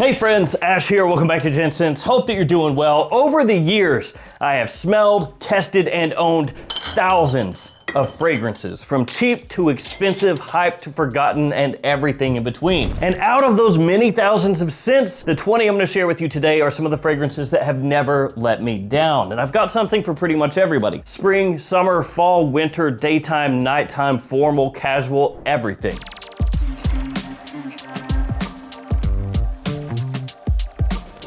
Hey friends, Ash here. Welcome back to Gents. Hope that you're doing well. Over the years, I have smelled, tested, and owned thousands of fragrances, from cheap to expensive, hyped to forgotten, and everything in between. And out of those many thousands of scents, the 20 I'm gonna share with you today are some of the fragrances that have never let me down. And I've got something for pretty much everybody. Spring, summer, fall, winter, daytime, nighttime, formal, casual, everything.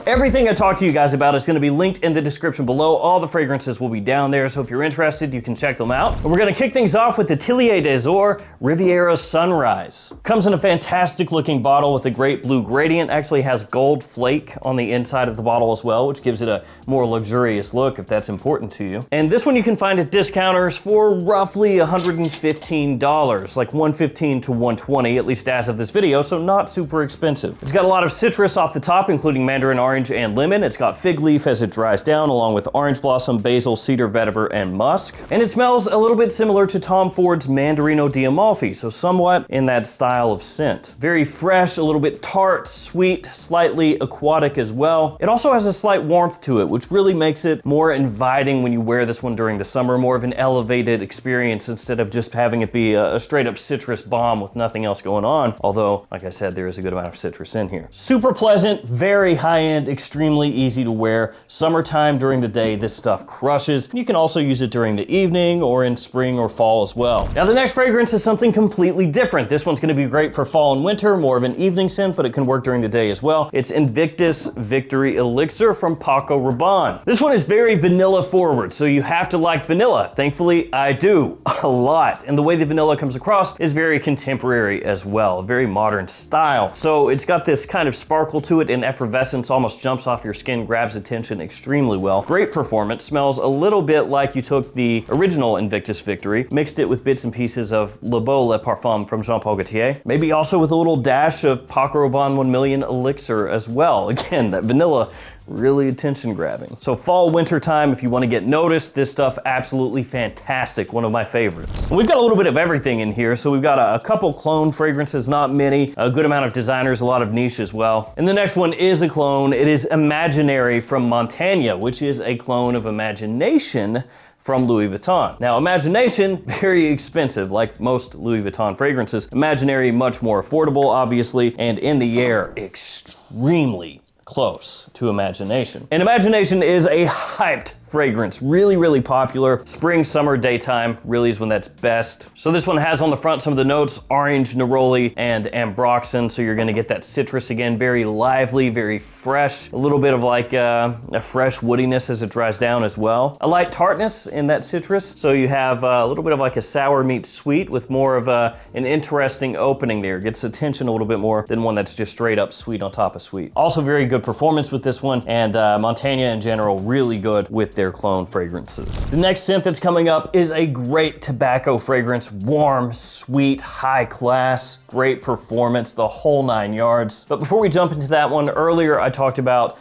Everything I talk to you guys about is going to be linked in the description below. All the fragrances will be down there, so if you're interested, you can check them out. And we're going to kick things off with the Tillier Desiera Riviera Sunrise. Comes in a fantastic looking bottle with a great blue gradient. Actually has gold flake on the inside of the bottle as well, which gives it a more luxurious look if that's important to you. And this one you can find at discounters for roughly $115, like $115 to $120, at least as of this video, so not super expensive. It's got a lot of citrus off the top, including mandarin orange and lemon. It's got fig leaf as it dries down, along with orange blossom, basil, cedar, vetiver, and musk. And it smells a little bit similar to Tom Ford's Mandarino di Amalfi, so somewhat in that style of scent. Very fresh, a little bit tart, sweet, slightly aquatic as well. It also has a slight warmth to it, which really makes it more inviting when you wear this one during the summer, more of an elevated experience instead of just having it be a straight up citrus bomb with nothing else going on. Although, like I said, there is a good amount of citrus in here. Super pleasant, very high-end, extremely easy to wear. Summertime during the day, this stuff crushes. You can also use it during the evening or in spring or fall as well. Now the next fragrance is something completely different. This one's gonna be great for fall and winter, more of an evening scent, but it can work during the day as well. It's Invictus Victory Elixir from Paco Rabanne. This one is very vanilla forward, so you have to like vanilla. Thankfully, I do a lot. And the way the vanilla comes across is very contemporary as well, very modern style. So it's got this kind of sparkle to it, and effervescence almost jumps off your skin, grabs attention extremely well. Great performance, smells a little bit like you took the original Invictus Victory, mixed it with bits and pieces of Le Beau Le Parfum from Jean-Paul Gaultier, maybe also with a little dash of Paco Rabanne 1 Million Elixir as well. Again, that vanilla, really attention grabbing. So fall, winter time, if you want to get noticed, this stuff absolutely fantastic. One of my favorites. We've got a little bit of everything in here. So we've got a couple clone fragrances, not many, a good amount of designers, a lot of niche as well. And the next one is a clone. It is Imaginary from Montanaia, which is a clone of Imagination from Louis Vuitton. Now, Imagination, very expensive, like most Louis Vuitton fragrances. Imaginary, much more affordable, obviously, and in the air, extremely close to Imagination. And Imagination is a hyped fragrance, really, really popular. Spring, summer, daytime really is when that's best. So this one has on the front some of the notes, orange, neroli, and ambroxan. So you're gonna get that citrus again, very lively, very fresh, a little bit of like a fresh woodiness as it dries down as well. A light tartness in that citrus. So you have a little bit of like a sour meets sweet with more of an interesting opening there. Gets attention a little bit more than one that's just straight up sweet on top of sweet. Also very good performance with this one, and Montanaia in general, really good with their clone fragrances. The next scent that's coming up is a great tobacco fragrance, warm, sweet, high class, great performance, the whole 9 yards. But before we jump into that one, earlier I talked about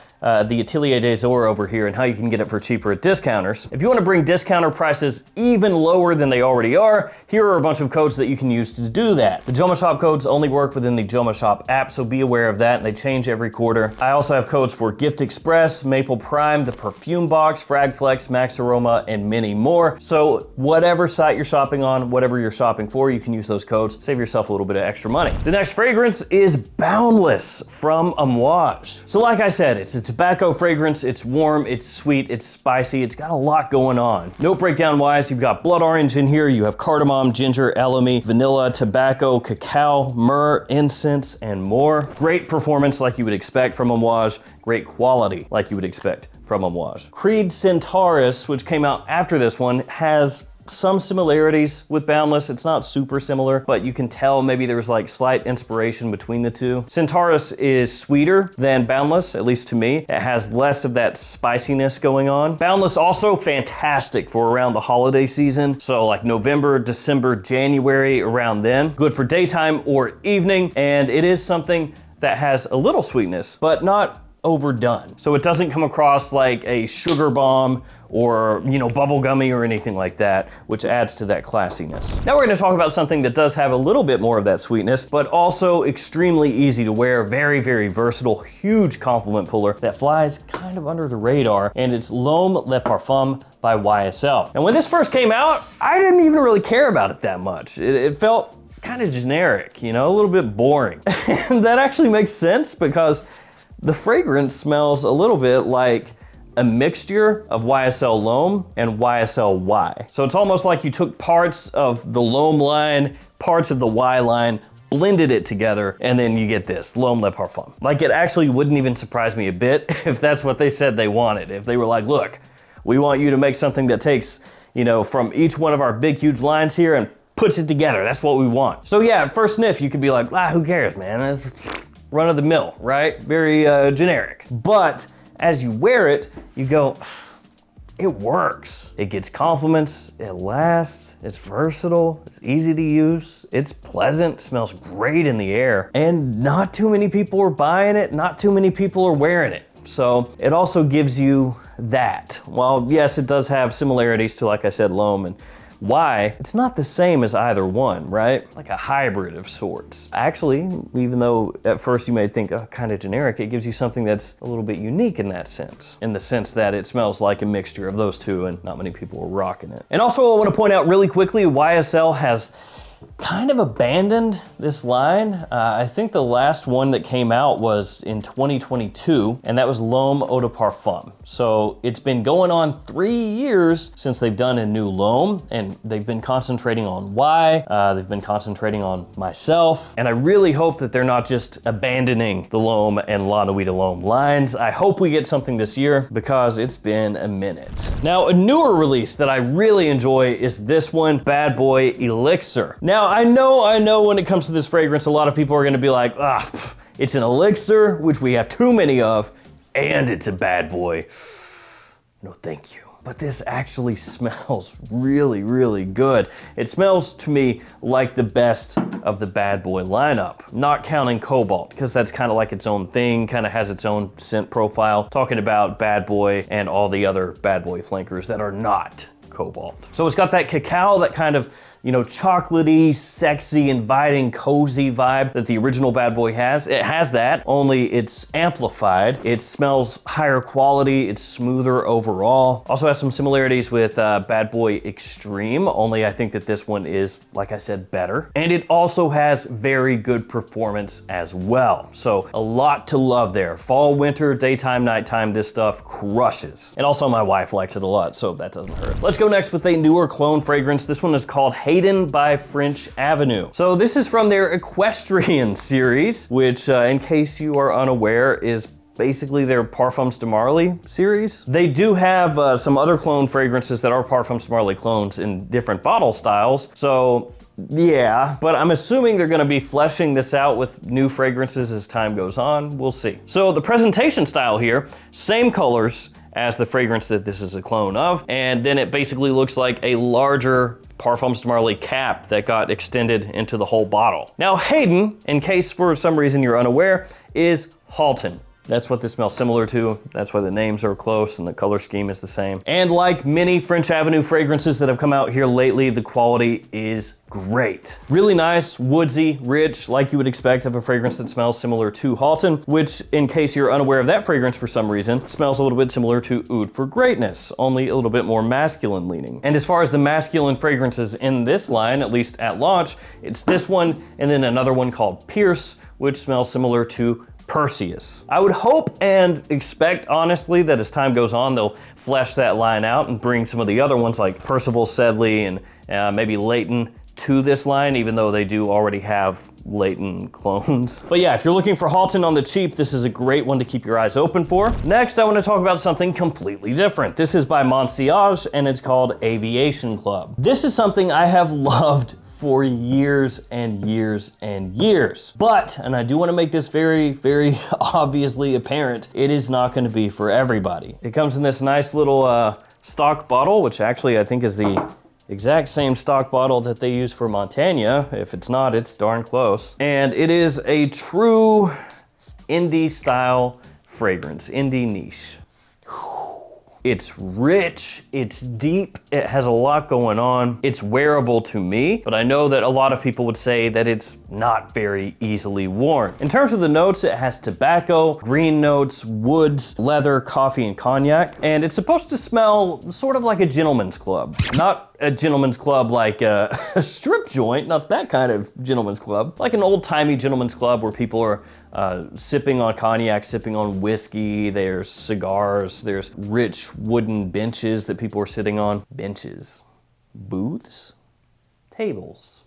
the Tillier Desiera over here and how you can get it for cheaper at discounters. If you want to bring discounter prices even lower than they already are, here are a bunch of codes that you can use to do that. The JOMASHOP codes only work within the JOMASHOP app, so be aware of that, and they change every quarter. I also have codes for Gift Express, Maple Prime, the Perfume Box, Fragflex, Max Aroma, and many more. So whatever site you're shopping on, whatever you're shopping for, you can use those codes. Save yourself a little bit of extra money. The next fragrance is Boundless from Ammoage. So like I said, it's a tobacco fragrance, it's warm, it's sweet, it's spicy, it's got a lot going on. Note breakdown wise, you've got blood orange in here, you have cardamom, ginger, elemi, vanilla, tobacco, cacao, myrrh, incense, and more. Great performance like you would expect from Ammoage, great quality like you would expect from Ammoage. Creed Centaurus, which came out after this one, has some similarities with Boundless. It's not super similar, but you can tell maybe there's like slight inspiration between the two. Centaurus is sweeter than Boundless, at least to me. It has less of that spiciness going on. Boundless also fantastic for around the holiday season. So like November, December, January, around then. Good for daytime or evening. And it is something that has a little sweetness, but not overdone. So it doesn't come across like a sugar bomb or, you know, bubblegummy or anything like that, which adds to that classiness. Now we're gonna talk about something that does have a little bit more of that sweetness, but also extremely easy to wear, very, very versatile, huge compliment puller that flies kind of under the radar, and it's Lom Learfam by YSL. And when this first came out, I didn't even really care about it that much. It felt kind of generic, you know, a little bit boring. And that actually makes sense because the fragrance smells a little bit like a mixture of YSL Lom and YSL Y. So it's almost like you took parts of the Lom line, parts of the Y line, blended it together, and then you get this, Lom Learfam. Like, it actually wouldn't even surprise me a bit if that's what they said they wanted. If they were like, look, we want you to make something that takes, you know, from each one of our big, huge lines here and puts it together. That's what we want. So yeah, at first sniff, you could be like, who cares, man? It's run of the mill, right? Very generic. But as you wear it, you go, it works. It gets compliments, it lasts, it's versatile, it's easy to use, it's pleasant, smells great in the air, and not too many people are buying it, not too many people are wearing it. So it also gives you that. While yes, it does have similarities to, like I said, Lom and Y, it's not the same as either one, right? Like a hybrid of sorts. Actually, even though at first you may think, oh, kind of generic, it gives you something that's a little bit unique in that sense. In the sense that it smells like a mixture of those two and not many people are rocking it. And also I want to point out really quickly, YSL has kind of abandoned this line. I think the last one that came out was in 2022, and that was Lom Eau de Parfum. So it's been going on 3 years since they've done a new Lom, and they've been concentrating on Y, they've been concentrating on myself, and I really hope that they're not just abandoning the Lom and La Nuit de Lom lines. I hope we get something this year because it's been a minute. Now, a newer release that I really enjoy is this one, Bad Boy Elixir. Now, I know when it comes to this fragrance, a lot of people are gonna be like, it's an elixir, which we have too many of, and it's a bad boy. No, thank you. But this actually smells really, really good. It smells to me like the best of the Bad Boy lineup, not counting Cobalt, because that's kind of like its own thing, kind of has its own scent profile. Talking about Bad Boy and all the other Bad Boy flankers that are not Cobalt. So it's got that cacao, that kind of, you know, chocolatey, sexy, inviting, cozy vibe that the original Bad Boy has. It has that, only it's amplified. It smells higher quality, it's smoother overall. Also has some similarities with Bad Boy Extreme, only I think that this one is, like I said, better. And it also has very good performance as well. So a lot to love there. Fall, winter, daytime, nighttime, this stuff crushes. And also my wife likes it a lot, so that doesn't hurt. Let's go next with a newer clone fragrance. This one is called Hayden by French Avenue. So this is from their Equestrian series, which in case you are unaware is basically their Parfums de Marly series. They do have some other clone fragrances that are Parfums de Marly clones in different bottle styles. So yeah, but I'm assuming they're gonna be fleshing this out with new fragrances as time goes on. We'll see. So the presentation style here, same colors as the fragrance that this is a clone of, and then it basically looks like a larger Parfums de Marly cap that got extended into the whole bottle. Now Hayden, in case for some reason you're unaware, is Halton. That's what this smells similar to. That's why the names are close and the color scheme is the same. And like many French Avenue fragrances that have come out here lately, the quality is great. Really nice, woodsy, rich, like you would expect of a fragrance that smells similar to Halton, which in case you're unaware of that fragrance for some reason, smells a little bit similar to Oud for Greatness, only a little bit more masculine leaning. And as far as the masculine fragrances in this line, at least at launch, it's this one and then another one called Pierce, which smells similar to Perseus. I would hope and expect, honestly, that as time goes on, they'll flesh that line out and bring some of the other ones like Percival Sedley and maybe Leighton to this line, even though they do already have Leighton clones. But yeah, if you're looking for Halton on the cheap, this is a great one to keep your eyes open for. Next, I want to talk about something completely different. This is by Monage and it's called Aviation Club. This is something I have loved for years and years and years. But, and I do want to make this very, very obviously apparent, it is not going to be for everybody. It comes in this nice little stock bottle, which actually I think is the exact same stock bottle that they use for Montanaia. If it's not, it's darn close. And it is a true indie style fragrance, indie niche. It's rich, it's deep, it has a lot going on. It's wearable to me, but I know that a lot of people would say that it's not very easily worn. In terms of the notes, it has tobacco, green notes, woods, leather, coffee, and cognac. And it's supposed to smell sort of like a gentleman's club. Not a gentleman's club like a strip joint, not that kind of gentleman's club. Like an old-timey gentleman's club where people are sipping on cognac, sipping on whiskey, there's cigars, there's rich wooden benches that people are sitting on. Benches, booths, tables.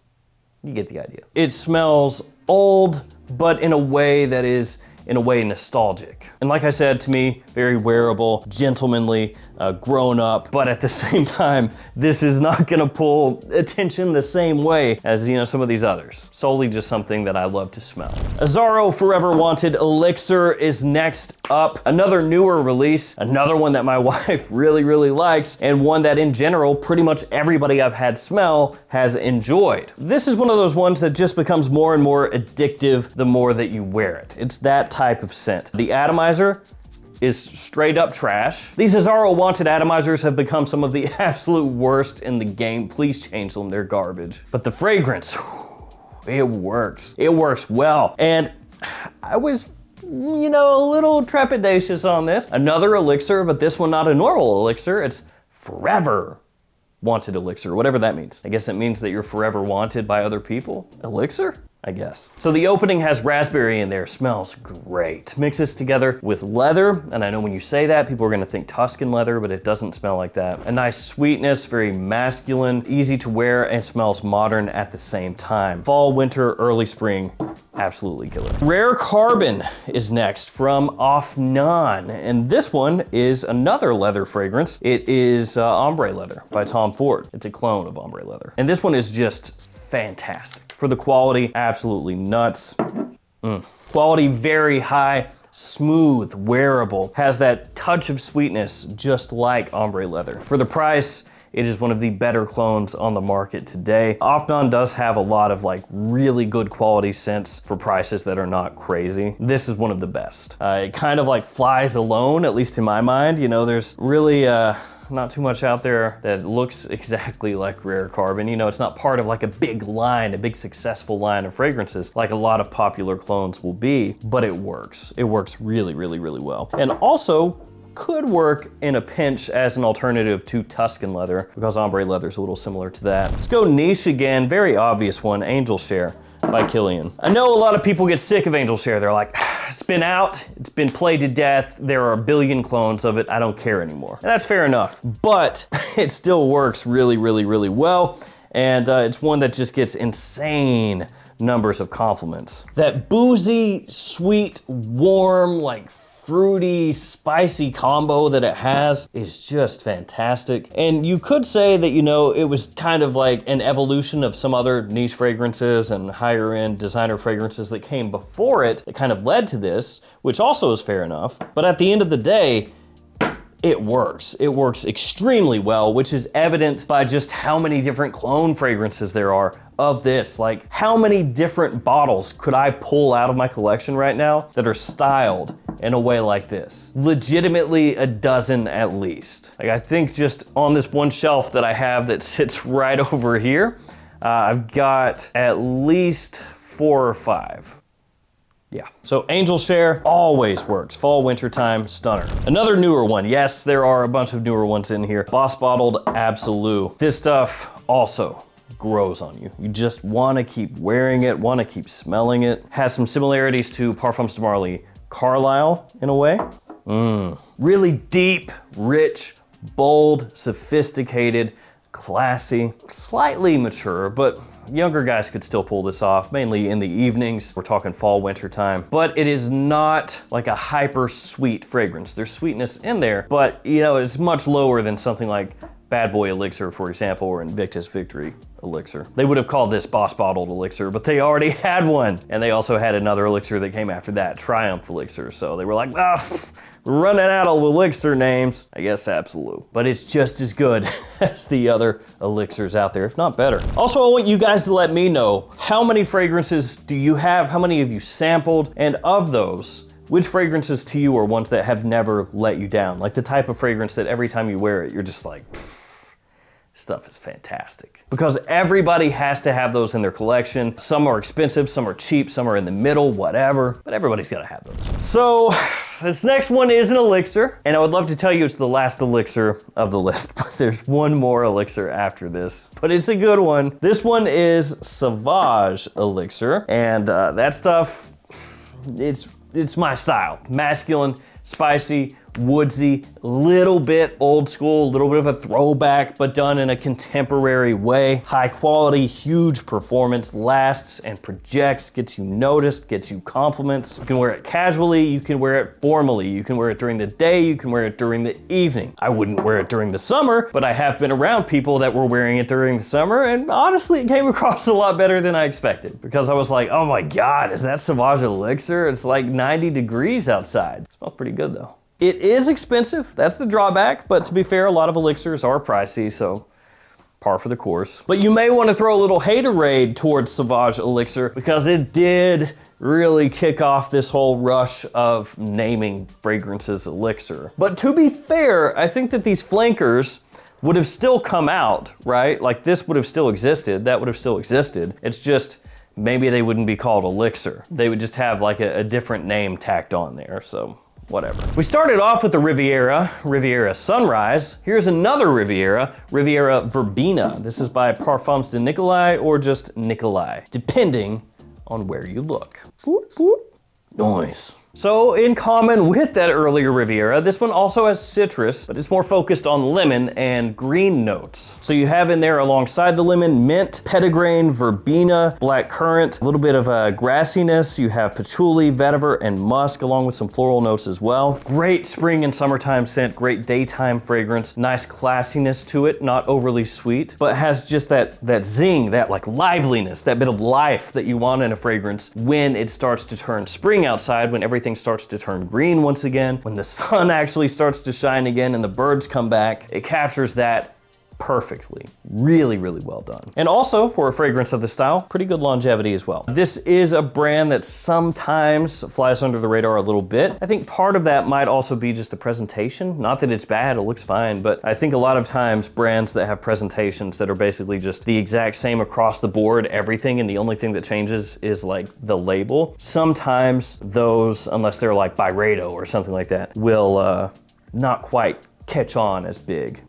You get the idea. It smells old, but in a way that is, in a way, nostalgic. And like I said, to me, very wearable, gentlemanly, grown up, but at the same time, this is not gonna pull attention the same way as, you know, some of these others. Solely just something that I love to smell. Azzaro Forever Wanted Elixir is next up. Another newer release, another one that my wife really, really likes, and one that in general, pretty much everybody I've had smell has enjoyed. This is one of those ones that just becomes more and more addictive the more that you wear it. It's that type of scent. The atomizer is straight up trash. These Azzaro Wanted atomizers have become some of the absolute worst in the game. Please change them, they're garbage. But the fragrance, it works. It works well. And I was, you know, a little trepidatious on this. Another elixir, but this one not a normal elixir. It's Forever Wanted Elixir, whatever that means. I guess it means that you're forever wanted by other people. Elixir? I guess. So the opening has raspberry in there, smells great. Mixes together with leather, and I know when you say that, people are gonna think Tuscan leather, but it doesn't smell like that. A nice sweetness, very masculine, easy to wear, and smells modern at the same time. Fall, winter, early spring, absolutely killer. Rare Carbon is next from Off None, and this one is another leather fragrance. It is Ombre Leather by Tom Ford. It's a clone of Ombre Leather. And this one is just fantastic. For the quality, absolutely nuts. Quality very high, smooth, wearable, has that touch of sweetness just like Ombre Leather. For the price, it is one of the better clones on the market today. Off None does have a lot of like really good quality scents for prices that are not crazy. This is one of the best. It kind of like flies alone, at least in my mind. You know, there's really not too much out there that looks exactly like Rare Carbon. You know, it's not part of like a big line, a big successful line of fragrances like a lot of popular clones will be, but it works. It works really, really, really well. And also could work in a pinch as an alternative to Tuscan leather because Ombre Leather is a little similar to that. Let's go niche again, very obvious one, Angel Share by Kilian. I know a lot of people get sick of Angel Share. They're like, it's been out, it's been played to death, there are a billion clones of it, I don't care anymore. And that's fair enough, but it still works really, really, really well. And it's one that just gets insane numbers of compliments. That boozy, sweet, warm, like fruity, spicy combo that it has is just fantastic. And you could say that, you know, it was kind of like an evolution of some other niche fragrances and higher end designer fragrances that came before it that kind of led to this, which also is fair enough. But at the end of the day, it works. It works extremely well, which is evident by just how many different clone fragrances there are of this. Like, how many different bottles could I pull out of my collection right now that are styled in a way like this? Legitimately a dozen at least. Like, I think just on this one shelf that I have that sits right over here, I've got at least 4 or 5. Yeah, so Angel Share always works. Fall, winter time, stunner. Another newer one. Yes, there are a bunch of newer ones in here. Boss Bottled Absolute. This stuff also grows on you. You just wanna keep wearing it, wanna keep smelling it. Has some similarities to Parfums de Marly Carlisle in a way. Really deep, rich, bold, sophisticated, classy, slightly mature, but younger guys could still pull this off, mainly in the evenings. We're talking fall, winter time. But it is not like a hyper sweet fragrance. There's sweetness in there, but you know, it's much lower than something like Bad Boy Elixir, for example, or Invictus Victory Elixir. They would have called this Boss Bottled Elixir, but they already had one. And they also had another elixir that came after that, Triumph Elixir. So they were like, we're running out of elixir names. I guess Absolute. But it's just as good as the other elixirs out there, if not better. Also, I want you guys to let me know, how many fragrances do you have? How many have you sampled? And of those, Which fragrances to you are ones that have never let you down? Like the type of fragrance that every time you wear it, you're just like, stuff is fantastic. Because everybody has to have those in their collection. Some are expensive, some are cheap, some are in the middle, whatever, but everybody's gotta have those. So this next one is an elixir, and I would love to tell you it's the last elixir of the list, but there's one more elixir after this, but it's a good one. This one is Sauvage Elixir, and that stuff, it's my style. Masculine, spicy, woodsy, little bit old school, a little bit of a throwback, but done in a contemporary way. High quality, huge performance, lasts and projects, gets you noticed, gets you compliments. You can wear it casually, you can wear it formally, you can wear it during the day, you can wear it during the evening. I wouldn't wear it during the summer, but I have been around people that were wearing it during the summer, and honestly, it came across a lot better than I expected, because I was like, oh my God, is that Sauvage Elixir? It's like 90 degrees outside. It smells pretty good though. It is expensive, that's the drawback, but to be fair, a lot of elixirs are pricey, so par for the course. But you may want to throw a little haterade towards Sauvage Elixir because it did really kick off this whole rush of naming fragrances elixir. But to be fair, I think that these flankers would have still come out, right? Like this would have still existed, that would have still existed. It's just, maybe they wouldn't be called elixir. They would just have like a different name tacked on there, so whatever. We started off with the Riviera Sunrise. Here's another Riviera Verbena. This is by Parfums de Nicolai or just Nicolai, depending on where you look. Whoop, whoop. Noise. So in common with that earlier Riviera, this one also has citrus, but it's more focused on lemon and green notes. So you have in there alongside the lemon, mint, petitgrain, verbena, black currant, a little bit of a grassiness. You have patchouli, vetiver, and musk, along with some floral notes as well. Great spring and summertime scent, great daytime fragrance, nice classiness to it, not overly sweet, but has just that zing, that like liveliness, that bit of life that you want in a fragrance when it starts to turn spring outside, when everything starts to turn green once again, when the sun actually starts to shine again and the birds come back. It captures that perfectly. Really, really well done. And also, for a fragrance of this style, pretty good longevity as well. This is a brand that sometimes flies under the radar a little bit. I think part of that might also be just the presentation. Not that it's bad, it looks fine, but I think a lot of times brands that have presentations that are basically just the exact same across the board, everything, and the only thing that changes is like the label. Sometimes those, unless they're like Byredo or something like that, will not quite catch on as big,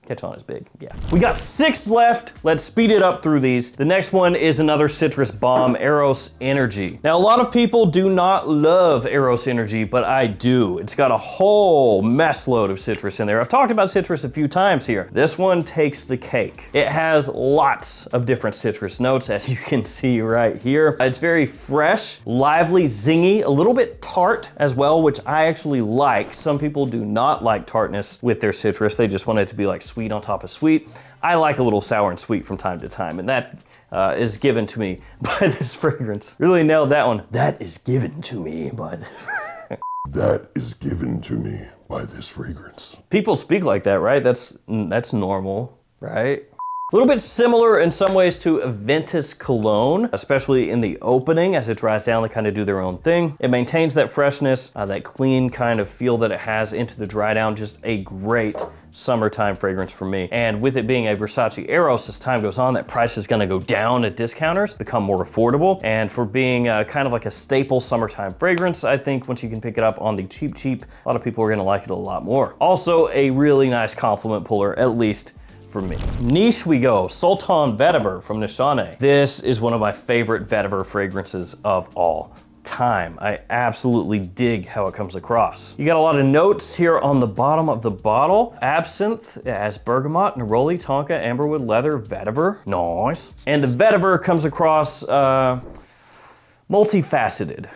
yeah. We got 6 left. Let's speed it up through these. The next one is another citrus bomb, Aeros Energy. Now, a lot of people do not love Aeros Energy, but I do. It's got a whole mess load of citrus in there. I've talked about citrus a few times here. This one takes the cake. It has lots of different citrus notes, as you can see right here. It's very fresh, lively, zingy, a little bit tart as well, which I actually like. Some people do not like tartness with their citrus. They just want it to be like sweet on top of sweet. I like a little sour and sweet from time to time, and that is given to me by this fragrance. Really nailed that one. That is given to me by this. That is given to me by this fragrance. People speak like that, right? That's normal, right? A little bit similar in some ways to Invictus cologne, especially in the opening. As it dries down, they kind of do their own thing. It maintains that freshness, that clean kind of feel that it has into the dry down. Just a great summertime fragrance for me. And with it being a Versace Aeros, as time goes on, that price is gonna go down at discounters, become more affordable. And for being kind of like a staple summertime fragrance, I think once you can pick it up on the cheap, a lot of people are gonna like it a lot more. Also a really nice compliment puller, at least for me. Niche we go, Sultan Vetiver from Nishan. This is one of my favorite vetiver fragrances of all time. I absolutely dig how it comes across. You got a lot of notes here on the bottom of the bottle. Absinthe, it has bergamot, neroli, tonka, amberwood, leather, vetiver. Nice. And the vetiver comes across multifaceted.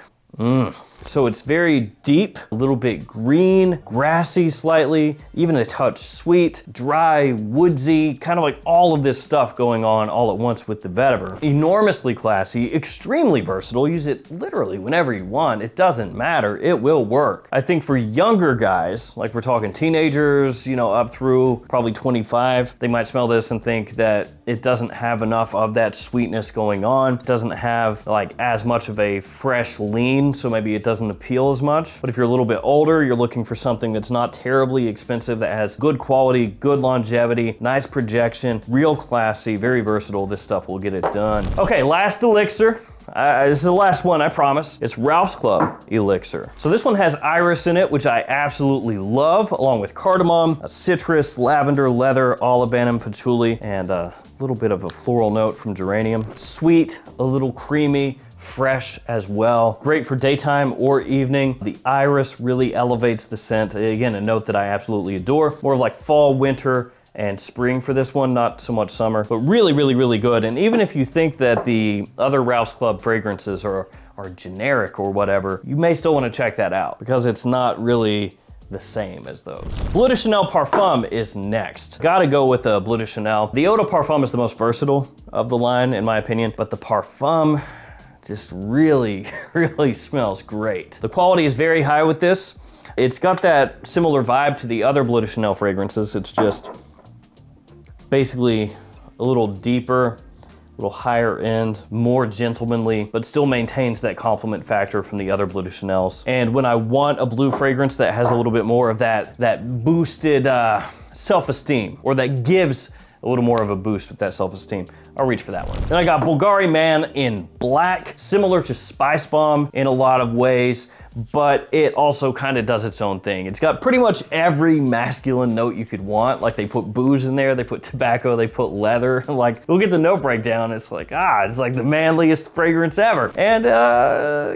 So it's very deep, a little bit green, grassy slightly, even a touch sweet, dry, woodsy, kind of like all of this stuff going on all at once with the vetiver. Enormously classy, extremely versatile. Use it literally whenever you want. It doesn't matter, it will work. I think for younger guys, like we're talking teenagers, you know, up through probably 25, they might smell this and think that it doesn't have enough of that sweetness going on. It doesn't have like as much of a fresh lean, so maybe it doesn't appeal as much. But if you're a little bit older, you're looking for something that's not terribly expensive, that has good quality, good longevity, nice projection, real classy, very versatile, this stuff will get it done. Okay, last elixir. This is the last one, I promise. It's Ralph's Club Elixir. So this one has iris in it, which I absolutely love, along with cardamom, citrus, lavender, leather, olibanum, patchouli, and a little bit of a floral note from geranium. Sweet, a little creamy, fresh as well. Great for daytime or evening. The iris really elevates the scent. Again, a note that I absolutely adore. More of like fall, winter, and spring for this one, not so much summer, but really, really, really good. And even if you think that the other Ralph's Club fragrances are generic or whatever, you may still want to check that out because it's not really the same as those. Bleu de Chanel Parfum is next. Gotta go with the Bleu de Chanel. The Eau de Parfum is the most versatile of the line, in my opinion, but the Parfum just really, really smells great. The quality is very high with this. It's got that similar vibe to the other Bleu de Chanel fragrances. It's just basically a little deeper, a little higher end, more gentlemanly, but still maintains that compliment factor from the other Bleu de Chanels. And when I want a blue fragrance that has a little bit more of that boosted self-esteem, or that gives a little more of a boost with that self-esteem, I'll reach for that one. Then I got Bulgari Man in black, similar to Spice Bomb in a lot of ways, but it also kind of does its own thing. It's got pretty much every masculine note you could want. Like they put booze in there, they put tobacco, they put leather. Like, look at the note breakdown. It's like, it's like the manliest fragrance ever. And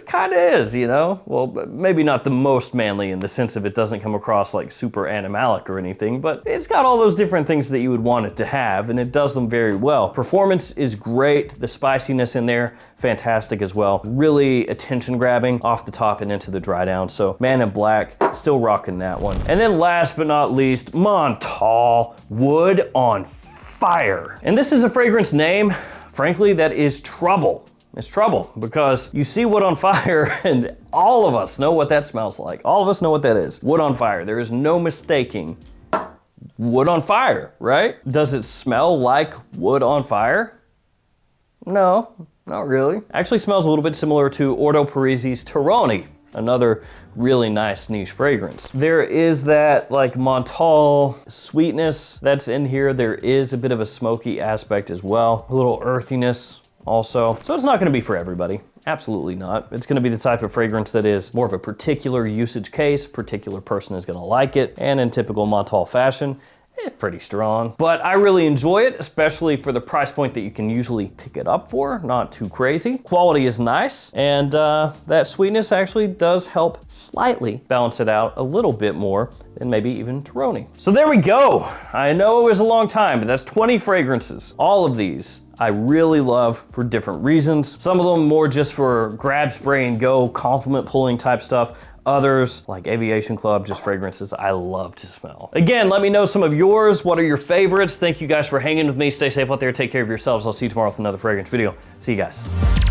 kind of is, you know? Well, maybe not the most manly in the sense of it doesn't come across like super animalic or anything, but it's got all those different things that you would want it to have, and it does them very well. Performance is great. The spiciness in there, fantastic as well. Really attention grabbing off the top and into the dry down. So Man in Black, still rocking that one. And then last but not least, Montal Wood on Fire. And this is a fragrance name, frankly, that is trouble. It's trouble because you see wood on fire and all of us know what that smells like. All of us know what that is. Wood on fire. There is no mistaking wood on fire, right? Does it smell like wood on fire? No, not really. Actually smells a little bit similar to Ordo Parisi's Terroni, another really nice niche fragrance. There is that like Montal sweetness that's in here. There is a bit of a smoky aspect as well, a little earthiness also. So it's not gonna be for everybody. Absolutely not. It's gonna be the type of fragrance that is more of a particular usage case, particular person is gonna like it, and in typical Montal fashion, pretty strong. But I really enjoy it, especially for the price point that you can usually pick it up for, not too crazy. Quality is nice, and that sweetness actually does help slightly balance it out a little bit more than maybe even Terroni. So there we go. I know it was a long time, but that's 20 fragrances. All of these I really love for different reasons. Some of them more just for grab, spray, and go, compliment pulling type stuff. Others, like Aviation Club, just fragrances I love to smell. Again, let me know some of yours. What are your favorites? Thank you guys for hanging with me. Stay safe out there. Take care of yourselves. I'll see you tomorrow with another fragrance video. See you guys.